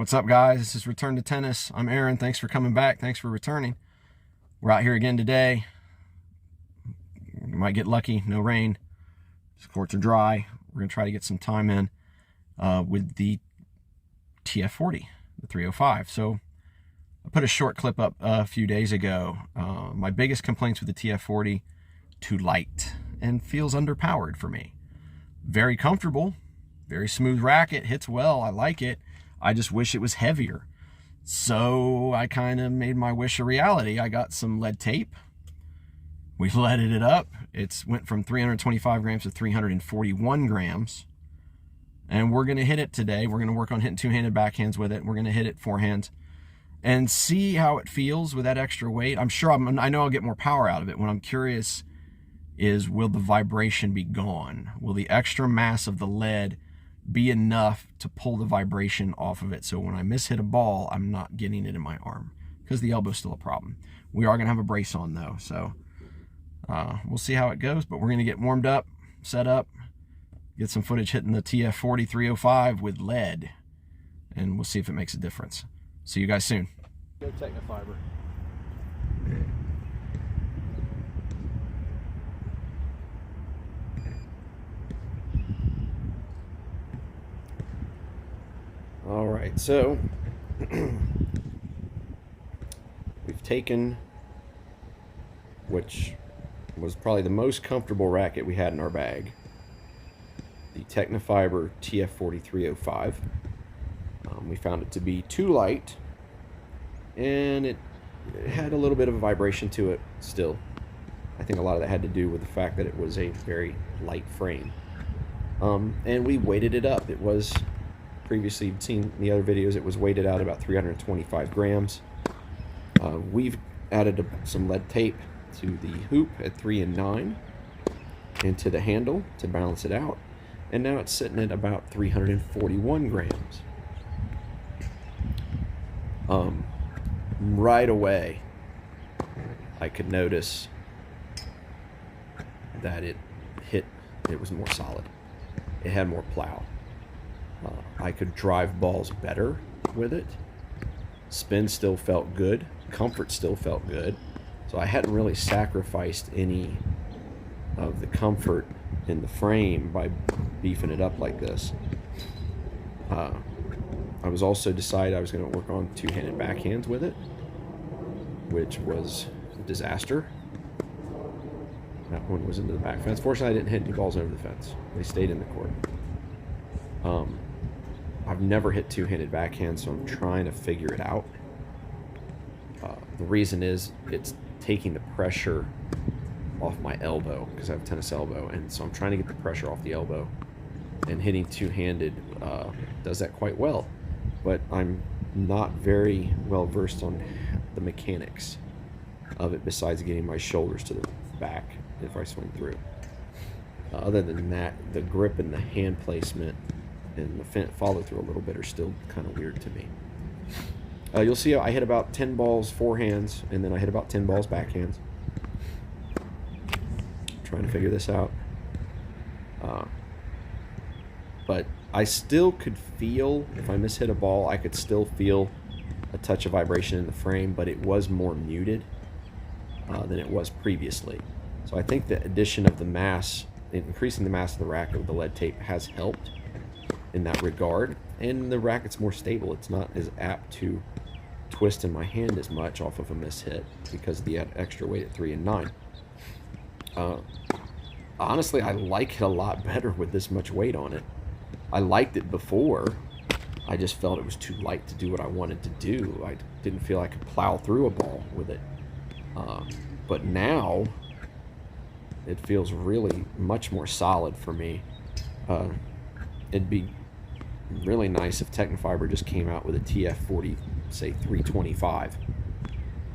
What's up, guys? This is Return to Tennis. I'm Aaron. Thanks for coming back. Thanks for returning. We're out here again today. We might get lucky. No rain. The courts are dry. We're going to try to get some time in with the TF40, the 305. So I put a short clip up a few days ago. My biggest complaints with the TF40, too light and feels underpowered for me. Very comfortable, very smooth racket, hits well. I like it. I just wish it was heavier. So I kind of made my wish a reality. I got some lead tape. We leaded it up. It went from 325 grams to 341 grams. And we're going to hit it today. We're going to work on hitting two-handed backhands with it. We're going to hit it forehand and see how it feels with that extra weight. I'm sure I know I'll get more power out of it. What I'm curious is, will the vibration be gone? Will the extra mass of the lead be enough to pull the vibration off of it, so when I mishit a ball, I'm not getting it in my arm, because the elbow's still a problem. We are going to have a brace on though, so we'll see how it goes, but we're going to get warmed up, set up, get some footage hitting the TF40 305 with lead, and we'll see if it makes a difference. See you guys soon. Go Technifibre. All right, so we've taken, which was probably the most comfortable racket we had in our bag, the Technifibre TF40 305. We found it to be too light, and it had a little bit of a vibration to it still. I think a lot of that had to do with the fact that it was a very light frame. And we weighted it up. It was, previously you've seen the other videos, it was weighted out about 325 grams. We've added some lead tape to the hoop at 3 and 9 and to the handle to balance it out, and now it's sitting at about 341 grams. Right away I could notice that it was more solid. It had more plow. I could drive balls better with it. Spin still felt good. Comfort still felt good. So I hadn't really sacrificed any of the comfort in the frame by beefing it up like this. I was also decided I was going to work on two-handed backhands with it, which was a disaster. That one was into the back fence. Fortunately, I didn't hit any balls over the fence. They stayed in the court. I've never hit two-handed backhand, so I'm trying to figure it out. The reason is it's taking the pressure off my elbow, because I have a tennis elbow, and so I'm trying to get the pressure off the elbow, and hitting two-handed does that quite well, but I'm not very well versed on the mechanics of it, besides getting my shoulders to the back if I swing through. Other than that, the grip and the hand placement and the follow through a little bit are still kind of weird to me. You'll see I hit about 10 balls forehands, and then I hit about 10 balls backhands. Trying to figure this out. But I still could feel, if I mishit a ball, I could still feel a touch of vibration in the frame, but it was more muted than it was previously. So I think the addition of the mass, increasing the mass of the racket with the lead tape, has helped in that regard, and the racket's more stable. It's not as apt to twist in my hand as much off of a mishit because of the extra weight at 3 and 9. Honestly, I like it a lot better with this much weight on it. I liked it before. I just felt it was too light to do what I wanted to do. I didn't feel I could plow through a ball with it. But now it feels really much more solid for me. It'd be really nice if Technifibre just came out with a TF40, say 325.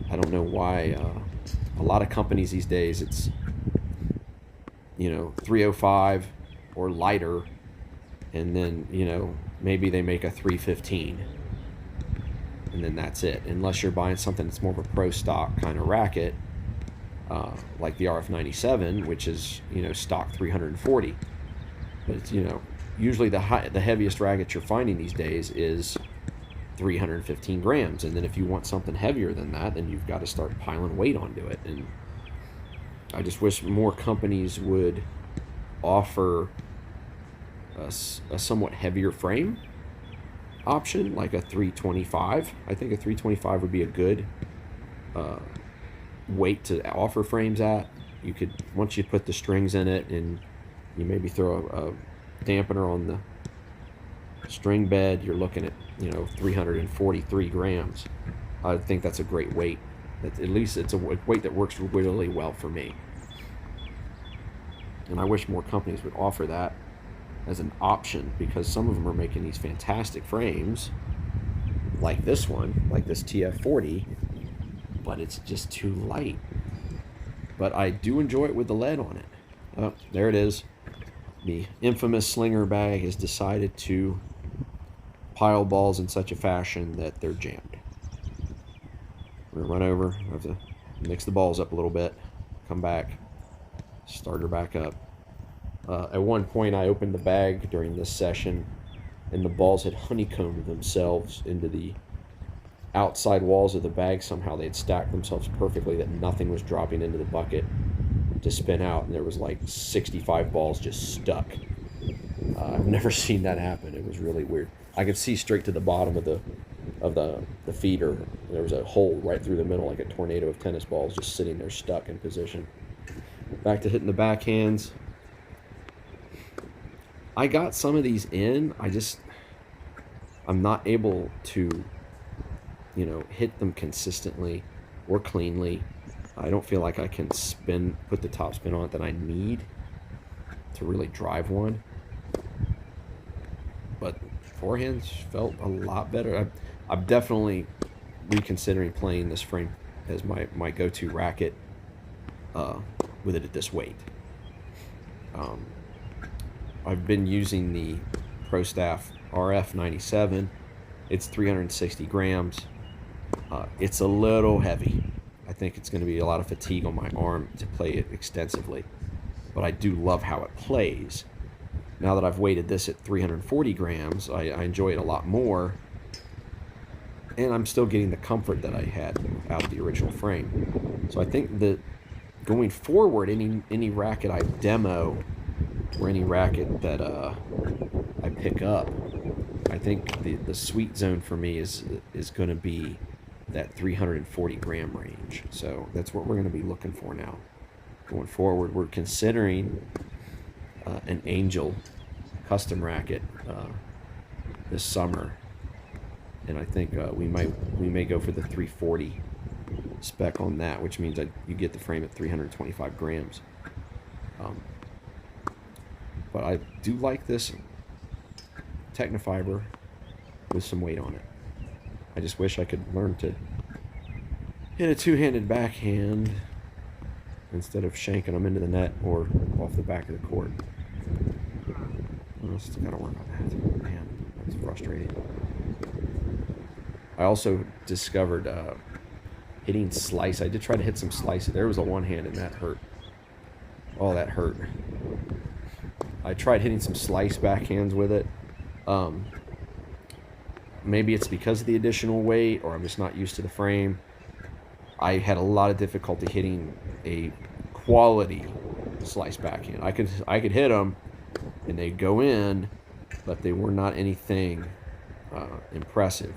I don't know why a lot of companies these days, it's, you know, 305 or lighter, and then, you know, maybe they make a 315, and then that's it, unless you're buying something that's more of a pro stock kind of racket, like the RF97, which is, you know, stock 340. But it's, you know, usually the heaviest racket you're finding these days is 315 grams. And then if you want something heavier than that, then you've got to start piling weight onto it. And I just wish more companies would offer a somewhat heavier frame option, like a 325. I think a 325 would be a good weight to offer frames at. You could, once you put the strings in it and you maybe throw a dampener on the string bed, you're looking at, you know, 343 grams. I think that's a great weight. At least it's a weight that works really well for me. And I wish more companies would offer that as an option, because some of them are making these fantastic frames like this one, like this TF40, but it's just too light. But I do enjoy it with the lead on it. Oh, there it is. The infamous slinger bag has decided to pile balls in such a fashion that they're jammed. We're gonna run over, I have to mix the balls up a little bit, come back, start her back up. At one point I opened the bag during this session and the balls had honeycombed themselves into the outside walls of the bag. Somehow they had stacked themselves perfectly that nothing was dropping into the bucket to spin out, and there was like 65 balls just stuck. I've never seen that happen. It was really weird. I could see straight to the bottom of the feeder. There was a hole right through the middle, like a tornado of tennis balls just sitting there stuck in position. Back to hitting the backhands. I got some of these in. I'm not able to, you know, hit them consistently or cleanly. I don't feel like I can put the top spin on it that I need to really drive one. But forehands felt a lot better. I'm definitely reconsidering playing this frame as my go-to racket with it at this weight. I've been using the Pro Staff RF97. It's 360 grams. It's a little heavy. I think it's going to be a lot of fatigue on my arm to play it extensively. But I do love how it plays. Now that I've weighted this at 340 grams, I enjoy it a lot more. And I'm still getting the comfort that I had out of the original frame. So I think that going forward, any racket I demo or any racket that I pick up, I think the sweet zone for me is going to be that 340 gram range. So that's what we're going to be looking for now. Going forward, we're considering an Angel custom racket this summer, and I think we may go for the 340 spec on that, which means that you get the frame at 325 grams. But I do like this Technifibre with some weight on it. I just wish I could learn to hit a two-handed backhand instead of shanking them into the net or off the back of the court. I still gotta work on that. Man, that's frustrating. I also discovered hitting slice. I did try to hit some slice. There was a one-hand and that hurt. Oh, that hurt. I tried hitting some slice backhands with it. Maybe it's because of the additional weight, or I'm just not used to the frame. I had a lot of difficulty hitting a quality slice backhand. I could hit them and they'd go in, but they were not anything impressive.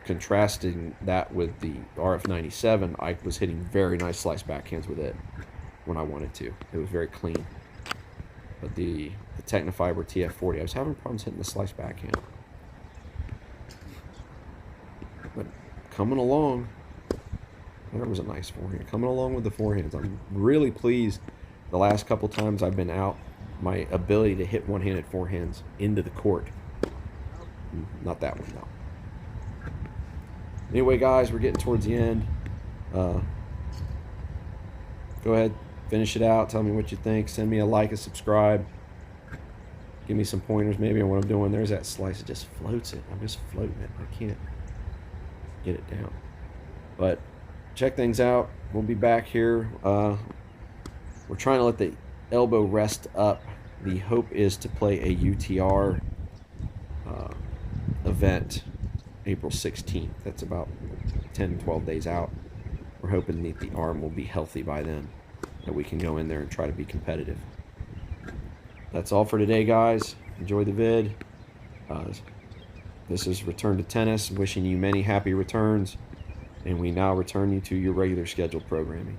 Contrasting that with the RF97, I was hitting very nice slice backhands with it when I wanted to. It was very clean. But the Technifibre TF40, I was having problems hitting the slice backhand. But coming along, that was a nice forehand. Coming along with the forehands, I'm really pleased. The last couple times I've been out, my ability to hit one-handed forehands into the court. Not that one, though. Anyway, guys, we're getting towards the end. Go ahead, finish it out. Tell me what you think. Send me a like, a subscribe. Give me some pointers maybe on what I'm doing. There's that slice. It just floats it. I'm just floating it. I can't get it down. But check things out. We'll be back here. We're trying to let the elbow rest up. The hope is to play a UTR event April 16th. That's about 10, 12 days out. We're hoping that the arm will be healthy by then, that we can go in there and try to be competitive. That's all for today, guys. Enjoy the vid. This is Return to Tennis. Wishing you many happy returns, and we now return you to your regular scheduled programming.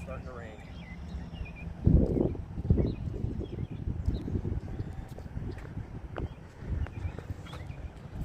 Starting to rain.